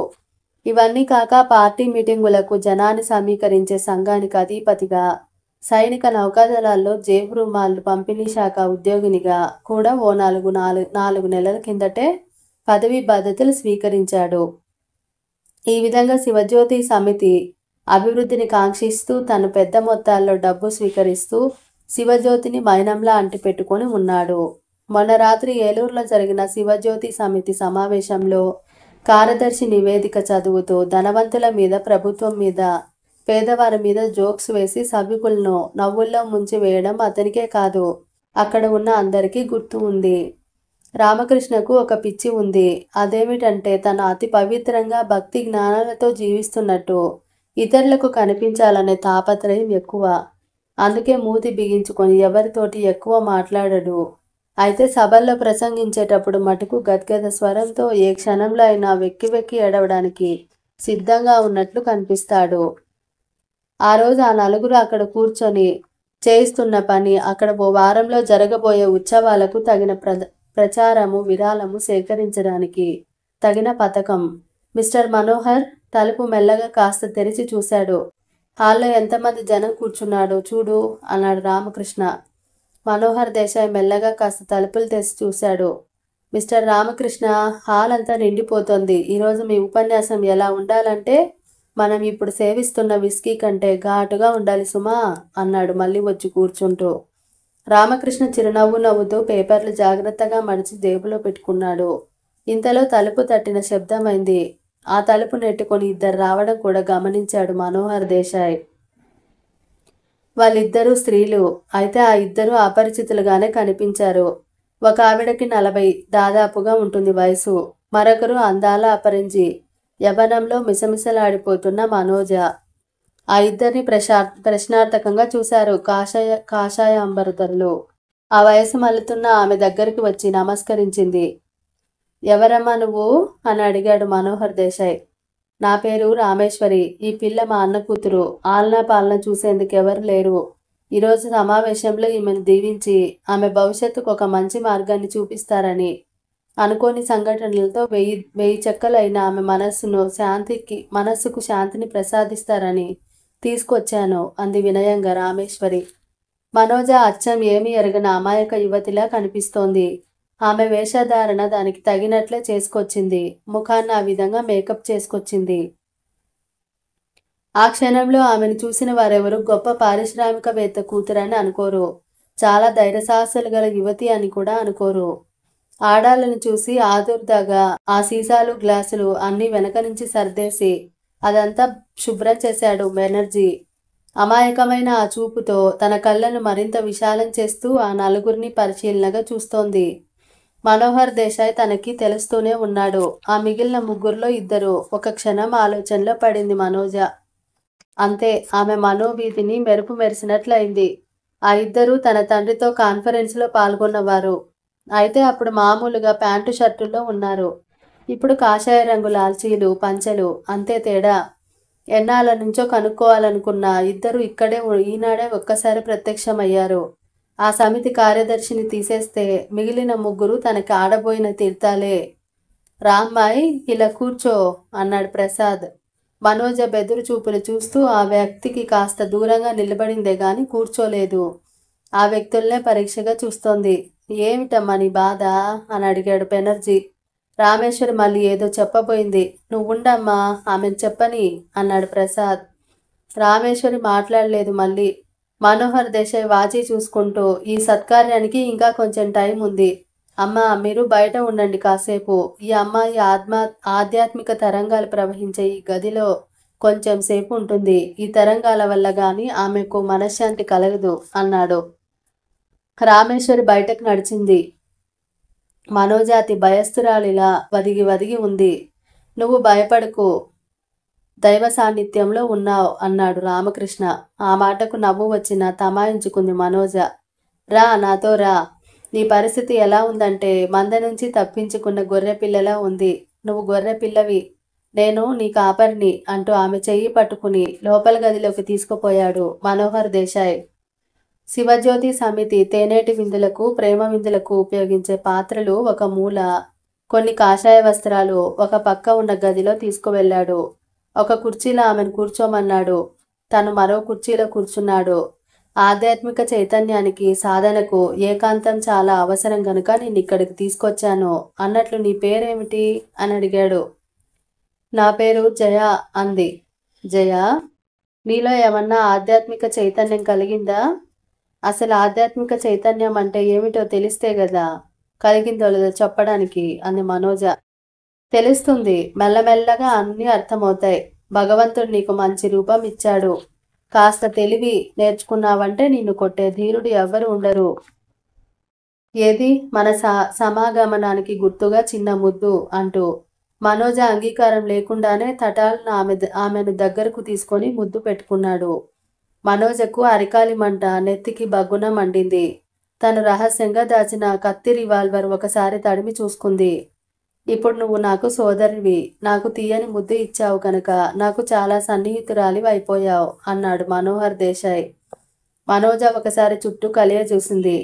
ఇవన్నీ కాక పార్టీ మీటింగులకు జనాన్ని సమీకరించే సంఘానికి అధిపతిగా, సైనిక నౌకాదళాల్లో జేబు రుమాళ్ళు పంపిణీ శాఖ ఉద్యోగినిగా కూడా ఓ 4 నెలల కిందటే పదవీ బాధ్యతలు స్వీకరించాడు. ఈ విధంగా శివజ్యోతి సమితి అభివృద్ధిని కాంక్షిస్తూ తను పెద్ద మొత్తాల్లో డబ్బు స్వీకరిస్తూ శివజ్యోతిని మైనంలా అంటిపెట్టుకొని ఉన్నాడు. మొన్న రాత్రి ఏలూరులో జరిగిన శివజ్యోతి సమితి సమావేశంలో కార్యదర్శి నివేదిక చదువుతూ ధనవంతుల మీద, ప్రభుత్వం మీద, పేదవారి మీద జోక్స్ వేసి సభికులను నవ్వుల్లో ముంచి వేయడం అతనికే కాదు, అక్కడ ఉన్న అందరికీ గుర్తు ఉంది. రామకృష్ణకు ఒక పిచ్చి ఉంది. అదేమిటంటే తను అతి పవిత్రంగా భక్తి జ్ఞానాలతో జీవిస్తున్నట్టు ఇతరులకు కనిపించాలనే తాపత్రయం ఎక్కువ. అందుకే మూతి బిగించుకొని ఎవరితోటి ఎక్కువ మాట్లాడడు. అయితే సభల్లో ప్రసంగించేటప్పుడు మటుకు గద్గద స్వరంతో ఏ క్షణంలో అయినా వెక్కి వెక్కి ఏడవడానికి సిద్ధంగా ఉన్నట్లు కనిపిస్తాడు. ఆ రోజు ఆ 4 అక్కడ కూర్చొని చేయిస్తున్న పని, అక్కడ ఓ వారంలో జరగబోయే ఉత్సవాలకు తగిన ప్రచారము, విరాళము సేకరించడానికి తగిన పథకం. మిస్టర్ మనోహర్ తలుపు మెల్లగా కాస్త తెరిచి చూశాడు. హాల్లో ఎంతమంది జనం కూర్చున్నాడో చూడు అన్నాడు రామకృష్ణ. మనోహర్ దేశాయ్ మెల్లగా కాస్త తలుపులు తెరిచి చూశాడు. మిస్టర్ రామకృష్ణ, హాల్ అంతా నిండిపోతోంది. ఈరోజు మీ ఉపన్యాసం ఎలా ఉండాలంటే మనం ఇప్పుడు సేవిస్తున్న విస్కీ కంటే ఘాటుగా ఉండాలి సుమా అన్నాడు మళ్ళీ వచ్చి కూర్చుంటూ. రామకృష్ణ చిరునవ్వు నవ్వుతూ పేపర్లు జాగ్రత్తగా మడిచి జేబులో పెట్టుకున్నాడు. ఇంతలో తలుపు తట్టిన శబ్దమైంది. ఆ తలుపు నెట్టుకొని ఇద్దరు రావడం కూడా గమనించాడు మనోహర్ దేశాయ్. వాళ్ళిద్దరూ స్త్రీలు. అయితే ఆ ఇద్దరూ అపరిచితులుగానే కనిపించారు. ఒక ఆవిడకి 40 దాదాపుగా ఉంటుంది వయసు. మరొకరు అందాల అపరంజి, యవ్వనంలో మిసమిసలాడిపోతున్న మనోజ. ఆ ఇద్దరిని ప్రశ్నార్థకంగా చూశారు కాషాయ అంబరధరులు. ఆ వయసు మల్లుతున్న ఆమె దగ్గరికి వచ్చి నమస్కరించింది. ఎవరమ్మా నువ్వు అని అడిగాడు మనోహర్ దేశాయ్. నా పేరు రామేశ్వరి. ఈ పిల్ల మా అన్న కూతురు. ఆలనా పాలన చూసేందుకు ఎవరు లేరు. ఈరోజు సమావేశంలో ఈమెను దీవించి ఆమె భవిష్యత్తుకు ఒక మంచి మార్గాన్ని చూపిస్తారని, అనుకోని సంఘటనలతో వెయ్యి చెక్కలైన ఆమె మనస్సుకు శాంతిని ప్రసాదిస్తారని తీసుకొచ్చాను అంది వినయంగా రామేశ్వరి. మనోజ అచ్చం ఏమీ ఎరగని అమాయక యువతిలా కనిపిస్తోంది. ఆమె వేషధారణ దానికి తగినట్లే చేసుకొచ్చింది. ముఖాన్ని ఆ విధంగా మేకప్ చేసుకొచ్చింది. ఆ క్షణంలో ఆమెను చూసిన వారెవరూ గొప్ప పారిశ్రామికవేత్త కూతురని అనుకోరు. చాలా ధైర్యసాహసాలు గల యువతి అని కూడా అనుకోరు. ఆడాళ్ళను చూసి ఆదుర్దాగా ఆ సీసాలు గ్లాసులు అన్నీ వెనక నుంచి సర్దేసి అదంతా శుభ్రం చేశాడు బెనర్జీ. అమాయకమైన ఆ చూపుతో తన కళ్ళను మరింత విశాలం చేస్తూ ఆ నలుగురిని పరిశీలనగా చూస్తోంది. మనోహర్ దేశాయ్ తనకి తెలుస్తూనే ఉన్నాడు. ఆ మిగిలిన ముగ్గురులో ఇద్దరు. ఒక క్షణం ఆలోచనలో పడింది మనోజ. అంతే, ఆమె మనోవీధిని మెరుపు మెరిసినట్లయింది. ఆ ఇద్దరూ తన తండ్రితో కాన్ఫరెన్స్లో పాల్గొన్నవారు. అయితే అప్పుడు మామూలుగా ప్యాంటు షర్టుల్లో ఉన్నారు. ఇప్పుడు కాషాయ రంగు లాల్చీలు, పంచెలు. అంతే తేడా. ఎన్నాళ్ళ నుంచో కనుక్కోవాలనుకున్న ఇద్దరు ఇక్కడే ఈనాడే ఒక్కసారి ప్రత్యక్షమయ్యారు. ఆ సమితి కార్యదర్శిని తీసేస్తే మిగిలిన ముగ్గురు తనకి ఆడబోయిన తీర్థాలే. రామ్మాయ్, ఇలా కూర్చో అన్నాడు ప్రసాద్. మనోజ బెదురు చూపులు చూస్తూ ఆ వ్యక్తికి కాస్త దూరంగా నిలబడిందే గాని కూర్చోలేదు. ఆ వ్యక్తుల్నే పరీక్షగా చూస్తోంది. ఏమిటమ్మా నీ బాధ అని అడిగాడు బెనర్జీ. రామేశ్వరి మళ్ళీ ఏదో చెప్పబోయింది. నువ్వుండమ్మా, ఆమెను చెప్పని అన్నాడు ప్రసాద్. రామేశ్వరి మాట్లాడలేదు మళ్ళీ. మనోహర్ దేశాయ్ వాచి చూసుకుంటూ, ఈ సత్కార్యానికి ఇంకా కొంచెం టైం ఉంది. అమ్మా, మీరు బయట ఉండండి కాసేపు. ఈ అమ్మాయి ఆధ్యాత్మిక తరంగాలు ప్రవహించే ఈ గదిలో కొంచెం సేపు ఉంటుంది. ఈ తరంగాల వల్ల గాని ఆమెకు మనశ్శాంతి కలగదు అన్నాడు. రామేశ్వరి బయటకు నడిచింది. మనోజాతి భయస్థురాలిలా వదిగి ఉంది. నువ్వు భయపడకు, దైవ సాన్నిధ్యంలో ఉన్నావు అన్నాడు రామకృష్ణ. ఆ మాటకు నవ్వు వచ్చినా తమాయించుకుంది మనోజ. రా, నాతో రా. నీ పరిస్థితి ఎలా ఉందంటే మంద నుంచి తప్పించుకున్న గొర్రె పిల్లలా ఉంది. నువ్వు గొర్రె పిల్లవి, నేను నీ కాపరిని అంటూ ఆమె చెయ్యి పట్టుకుని లోపల గదిలోకి తీసుకుపోయాడు మనోహర్ దేశాయ్. శివజ్యోతి సమితి తేనేటి విందులకు, ప్రేమ విందులకు ఉపయోగించే పాత్రలు ఒక మూల, కొన్ని కాషాయ వస్త్రాలు ఒక పక్క ఉన్న గదిలో తీసుకువెళ్ళాడు. ఒక కుర్చీలో ఆమెను కూర్చోమన్నాడు. తను మరో కుర్చీలో కూర్చున్నాడు. ఆధ్యాత్మిక చైతన్యానికి, సాధనకు ఏకాంతం చాలా అవసరం గనుక నేను ఇక్కడికి తీసుకొచ్చాను. అన్నట్లు నీ పేరేమిటి అని అడిగాడు. నా పేరు జయ అంది. జయ, నీలో ఏమన్నా ఆధ్యాత్మిక చైతన్యం కలిగిందా? అసలు ఆధ్యాత్మిక చైతన్యం అంటే ఏమిటో తెలిస్తే కదా కలిగిందో లేదో చెప్పడానికి అంది మనోజ. తెలుస్తుంది, మెల్లమెల్లగా అన్నీ అర్థమవుతాయి. భగవంతుడు నీకు మంచి రూపం ఇచ్చాడు. కాస్త తెలివి నేర్చుకున్నావంటే నిన్ను కొట్టే ధీరుడు ఎవ్వరు ఉండరు. ఏది మన సమాగమనానికి గుర్తుగా చిన్న ముద్దు అంటూ మనోజ అంగీకారం లేకుండానే తటాలను ఆమెను దగ్గరకు తీసుకొని ముద్దు పెట్టుకున్నాడు. మనోజకు అరికాలి మంట నెత్తికి బగ్గున మండింది. తను రహస్యంగా దాచిన కత్తి రివాల్వర్ ఒకసారి తడిమి చూసుకుంది. ఇప్పుడు నువ్వు నాకు సోదరివి, నాకు తీయని ముద్దు ఇచ్చావు కనుక నాకు చాలా సన్నిహితురాలి అయిపోయావు అన్నాడు మనోహర్ దేశాయ్. మనోజ ఒకసారి చుట్టూ కలియ చూసింది.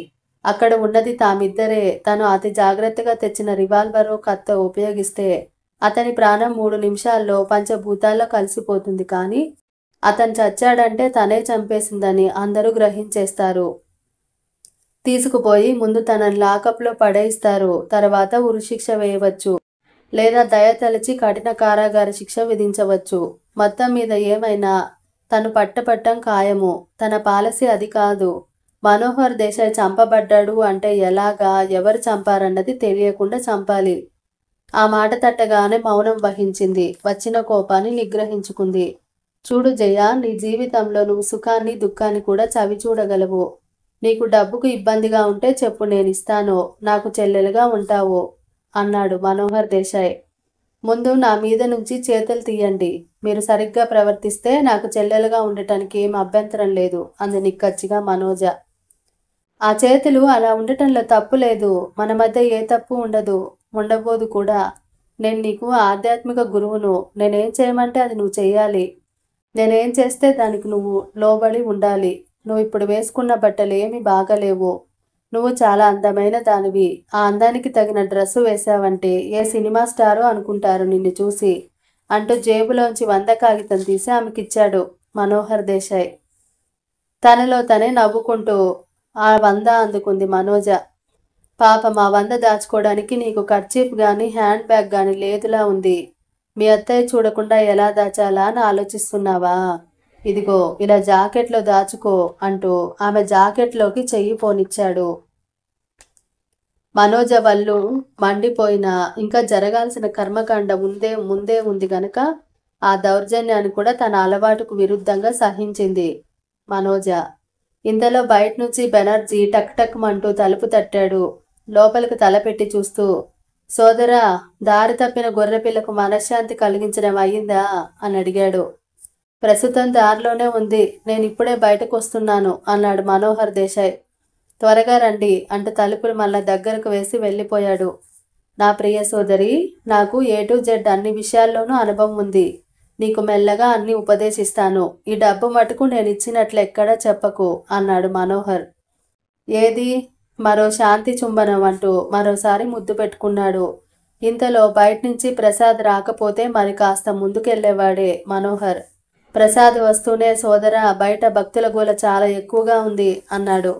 అక్కడ ఉన్నది తామిద్దరే. తను అతి జాగ్రత్తగా తెచ్చిన రివాల్వర్ కత్తో ఉపయోగిస్తే అతని ప్రాణం 3 నిమిషాల్లో పంచభూతాల్లో కలిసిపోతుంది. కానీ అతను చచ్చాడంటే తనే చంపేసిందని అందరూ గ్రహించేస్తారు. తీసుకుపోయి ముందు తనని లాకప్లో పడేయిస్తారు. తర్వాత ఉరిశిక్ష వేయవచ్చు, లేదా దయ తలచి కఠిన కారాగార శిక్ష విధించవచ్చు. మొత్తం మీద ఏమైనా తను పట్టపట్టం ఖాయము. తన పాలసీ అది కాదు. మనోహర్ దేశాయ్ చంపబడ్డాడు అంటే ఎలాగా, ఎవరు చంపారన్నది తెలియకుండా చంపాలి. ఆ మాట తట్టగానే మౌనం వహించింది. వచ్చిన కోపాన్ని నిగ్రహించుకుంది. చూడు జయ, నీ జీవితంలో నువ్వు సుఖాన్ని దుఃఖాన్ని కూడా చవి చూడగలవు. నీకు డబ్బుకు ఇబ్బందిగా ఉంటే చెప్పు, నేనిస్తాను. నాకు చెల్లెలుగా ఉంటావు అన్నాడు మనోహర్ దేశాయ్. ముందు నా మీద నుంచి చేతులు తీయండి. మీరు సరిగ్గా ప్రవర్తిస్తే నాకు చెల్లెలుగా ఉండటానికి ఏం అభ్యంతరం లేదు అంది నిక్కచ్చిగా మనోజ. ఆ చేతులు అలా ఉండటంలో తప్పు లేదు. మన మధ్య ఏ తప్పు ఉండదు, ఉండబోదు కూడా. నేను నీకు ఆధ్యాత్మిక గురువును. నేనేం చేయమంటే అది నువ్వు చెయ్యాలి. నేనేం చేస్తే దానికి నువ్వు లోబడి ఉండాలి. నువ్వు ఇప్పుడు వేసుకున్న బట్టలు ఏమీ బాగాలేవు. నువ్వు చాలా అందమైన దానివి. ఆ అందానికి తగిన డ్రెస్సు వేశావంటే ఏ సినిమా స్టారో అనుకుంటారు నిన్ను చూసి అంటూ జేబులోంచి 100 కాగితం తీసి ఆమెకిచ్చాడు మనోహర్ దేశాయ్. తనలో తనే నవ్వుకుంటూ ఆ 100 అందుకుంది మనోజ. పాపం ఆ 100 దాచుకోవడానికి నీకు కర్చీఫ్ గాని హ్యాండ్ బ్యాగ్ గాని లేదులా ఉంది. మీ అత్తయ్య చూడకుండా ఎలా దాచాలా అని ఆలోచిస్తున్నావా? ఇదిగో ఇలా జాకెట్లో దాచుకో అంటూ ఆమె జాకెట్లోకి చెయ్యి పోనిచ్చాడు. మనోజ వల్లు మండిపోయినా ఇంకా జరగాల్సిన కర్మకాండ ముందే ఉంది గనక ఆ దౌర్జన్యాన్ని కూడా తన అలవాటుకు విరుద్ధంగా సహించింది మనోజ. ఇంతలో బయట నుంచి బెనర్జీ టక్ టక్ మంటూ తలుపు తట్టాడు. లోపలికి తలపెట్టి చూస్తూ, సోదరా, దారి తప్పిన గొర్రెపిల్లకు మనశ్శాంతి కలిగించడం అయ్యిందా అని అడిగాడు. ప్రస్తుతం దారిలోనే ఉంది. నేను ఇప్పుడే బయటకు వస్తున్నాను అన్నాడు మనోహర్ దేశాయ్. త్వరగా రండి అంటూ తలుపులు మళ్ళా దగ్గరకు వేసి వెళ్ళిపోయాడు. నా ప్రియ సోదరి, నాకు A to Z అన్ని విషయాల్లోనూ అనుభవం ఉంది. నీకు మెల్లగా అన్ని ఉపదేశిస్తాను. ఈ డబ్బు మటుకు నేను ఇచ్చినట్లు ఎక్కడా చెప్పకు అన్నాడు మనోహర్. ఏది? మరో శాంతి చుంబనం అంటూ మరోసారి ముద్దు పెట్టుకున్నాడు. ఇంతలో బయట నుంచి ప్రసాద్ రాకపోతే మరి కాస్త ముందుకెళ్లేవాడే మనోహర్. ప్రసాద్ వస్తూనే, సోదరా, బయట భక్తుల గోల చాలా ఎక్కువగా ఉంది అన్నాడు.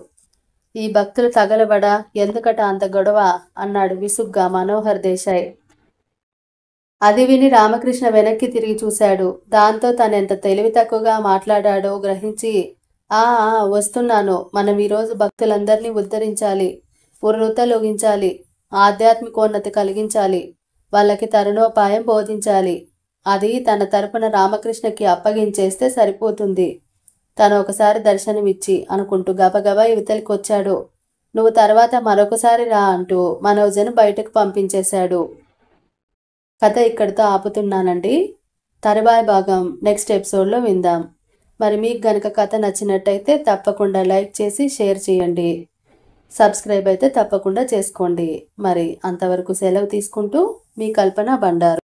ఈ భక్తులు తగలబడా, ఎందుకట అంత గొడవ అన్నాడు విసుగ్గా మనోహర్ దేశాయ్. అది విని రామకృష్ణ వెనక్కి తిరిగి చూశాడు. దాంతో తనెంత తెలివి తక్కువగా మాట్లాడాడో గ్రహించి, వస్తున్నాను. మనం ఈరోజు భక్తులందరినీ ఉద్ధరించాలి, పునరుద్ధరించాలి, ఆధ్యాత్మికోన్నతి కలిగించాలి, వాళ్ళకి తరుణోపాయం బోధించాలి. అది తన తరపున రామకృష్ణకి అప్పగించేస్తే సరిపోతుంది. తను ఒకసారి దర్శనమిచ్చి అనుకుంటూ గబగబా ఇవతలికి వచ్చాడు. నువ్వు తర్వాత మరొకసారి రా అంటూ మనోజను బయటకు పంపించేశాడు. కథ ఇక్కడితో ఆపుతున్నానండి. తరువాయి భాగం నెక్స్ట్ ఎపిసోడ్లో విందాం. మరి మీకు గనక కథ నచ్చినట్టయితే తప్పకుండా లైక్ చేసి షేర్ చేయండి. సబ్స్క్రైబ్ అయితే తప్పకుండా చేసుకోండి. మరి అంతవరకు సెలవు తీసుకుంటూ మీ కల్పన బండారు.